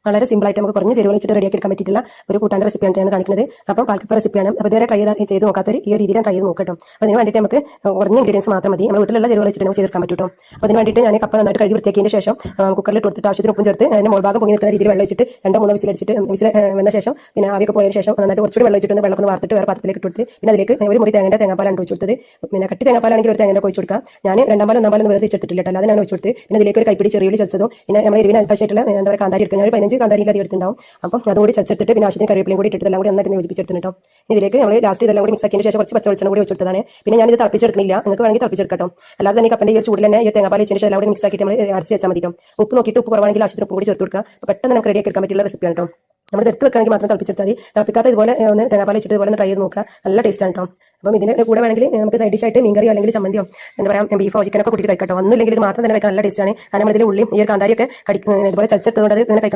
വളരെ സിമ്പിൾ ആയിട്ട് നമുക്ക് കുറഞ്ഞ ചേരുവ വെച്ചിട്ട് റെഡിയാക്കി എടുക്കാൻ പറ്റിയിട്ടുള്ള ഒരു കൂട്ടാൻ്റെ റെസിപ്പിയാണ് ഞാൻ കാണിക്കുന്നത്. അപ്പം പാൽക്കപ്പ റെസിപ്പിയാണ്. അപ്പോൾ ഇതുവരെ ട്രൈ ചെയ്ത് നോക്കാത്തൊരു ഈ ഒരു രീതിയിൽ ട്രൈ ചെയ്ത് നോക്കട്ടോ. അപ്പോൾ അതിന് വേണ്ടിയിട്ട് നമുക്ക് കുറഞ്ഞ ഇൻഗ്രീഡിയൻസ് മാത്രം മതി. നമ്മൾ വീട്ടിലുള്ള ചേരുവ വെച്ചിട്ട് നമുക്ക് ചെയ്തെടുക്കാൻ പറ്റും. അപ്പോൾ അതിന് വേണ്ടിയിട്ട് ഞാൻ കപ്പ നന്നായിട്ട് കഴുകി വൃത്തിയാക്കിയതിന് ശേഷം കുക്കറിൽ കൊടുത്തിട്ട് ആവശ്യത്തിന് ഉപ്പും ചേർത്ത് അതിന് മുൾഭാഗം പൊങ്ങി നിൽക്കുന്ന രീതിയിൽ വെള്ളം വെച്ചിട്ട് 2-3 വിസിലടിച്ചിട്ട് വിസിൽ വന്ന ശേഷം പിന്നെ ആവിയൊക്കെ പോയതിന് ശേഷം നന്നായിട്ട് കുറച്ചുകൂടി വെള്ളം വെച്ചിട്ട് വെള്ളമൊക്കെ വാർത്തിട്ട് വേറെ പാത്രത്തിലേക്ക് ഇട്ട് കൊടുത്ത് പിന്നെ അതിലേക്ക് ഒരു മുറി തേങ്ങാപ്പാലാണ് ഒഴിച്ചു കൊടുത്തത്. പിന്നെ കട്ടി തേങ്ങാപ്പാലാണെങ്കിൽ ഒരു തേങ്ങ ഒഴിച്ചു കൊടുക്കാം. ഞാൻ 2 പാലും 1 പാലും വേറെ വെച്ചിട്ടില്ല, അല്ലാതെ ഞാൻ ഒഴിച്ചു കൊടുത്ത് പിന്നെ അതിലേക്ക് ഒരു കൈപ്പിടി ചെറിയുള്ളി ചതച്ചതും പിന്നെ നമ്മൾ എരിവിന് ആവശ്യമായിട്ടുള്ള എന്താ പറയുക കാന്താരി എടുക്കുക. ഞാൻ 15 കാന്താരിയിൽ അധികം എടുത്തിട്ടുണ്ടാവും. അപ്പം അതുകൂടി ചതച്ചെടുത്തിട്ട് പിന്നെ ആവശ്യത്തിന് കറിവേപ്പിലയും കൂടി ഇട്ടിട്ട് എല്ലാം കൂടി നന്നായിട്ട് യോജിപ്പിച്ചെടുത്തിട്ടോ. ഇതിലേക്ക് നമ്മൾ ലാസ്റ്റ് ഇതെല്ലാം കൂടി മിക്സ് ആക്കിയതിന് ശേഷം കുറച്ച് പച്ചവെളിച്ചെണ്ണ കൂടി വെച്ചെടുത്തതാണ്. പിന്നെ ഞാനിത് തിളപ്പിച്ചെടുക്കുന്നില്ല, നിങ്ങൾക്ക് വേണമെങ്കിൽ തിളപ്പിച്ചെടുക്കട്ടോ. അല്ലാതെ തന്നെ കപ്പൻ്റെ ഈ ഒരു ചൂടിൽ തന്നെ ഈ തേങ്ങാപ്പാൽ വെച്ചതിന് ശേഷം എല്ലാം കൂടി മിക്സ് ആക്കിയിട്ട് നമ്മൾ അടച്ച് വെച്ചാൽ മതി. ഉപ്പ് നോക്കിയിട്ട് ഉപ്പ് കുറവാണെങ്കിൽ ആവശ്യത്തിന് ഉപ്പ് കൂടി ചേർത്ത് കൊടുക്കുക. പെട്ടെന്ന് നമുക്ക് റെഡിയാക്കി എടുക്കാൻ പറ്റിയുള്ള റെസിപ്പിയാണ് കേട്ടോ. നമ്മൾ എടുത്ത് വെക്കുകയാണെങ്കിൽ മാത്രം തിളപ്പിച്ചെടുത്താൽ മതി. തിളപ്പിക്കാത്ത ഇതുപോലെ ഒന്ന് തേങ്ങാപ്പാൽ വെച്ചിട്ട് ഇതുപോലെ ട്രൈ ചെയ്ത് നോക്കുക. നല്ല ടേസ്റ്റാണ് കേട്ടോ. അപ്പം ഇതിന് കൂടെ വേണമെങ്കിൽ നമുക്ക് സൈഡ് ഡിഷായിട്ട് മീൻകറിയോ അല്ലെങ്കിൽ ചമ്മന്തിയോ എന്താ പറയുക ബീഫോ ചിക്കനൊക്കെ കൂട്ടിയിട്ട് കഴിക്കട്ടോ. ഒന്നുമില്ലെങ്കിൽ ഇത് മാത്രം തന്നെ കഴിക്കാൻ നല്ല ടേസ്റ്റാണ്. കാരണം ഇതിൽ ഉള്ളിയും ഈ ഒരു കാന്താരിയൊക്കെ ഇതുപോലെ ചതച്ചെടുത്തുകൊണ്ട് അത് ഇങ്ങനെ കഴിക്കണം.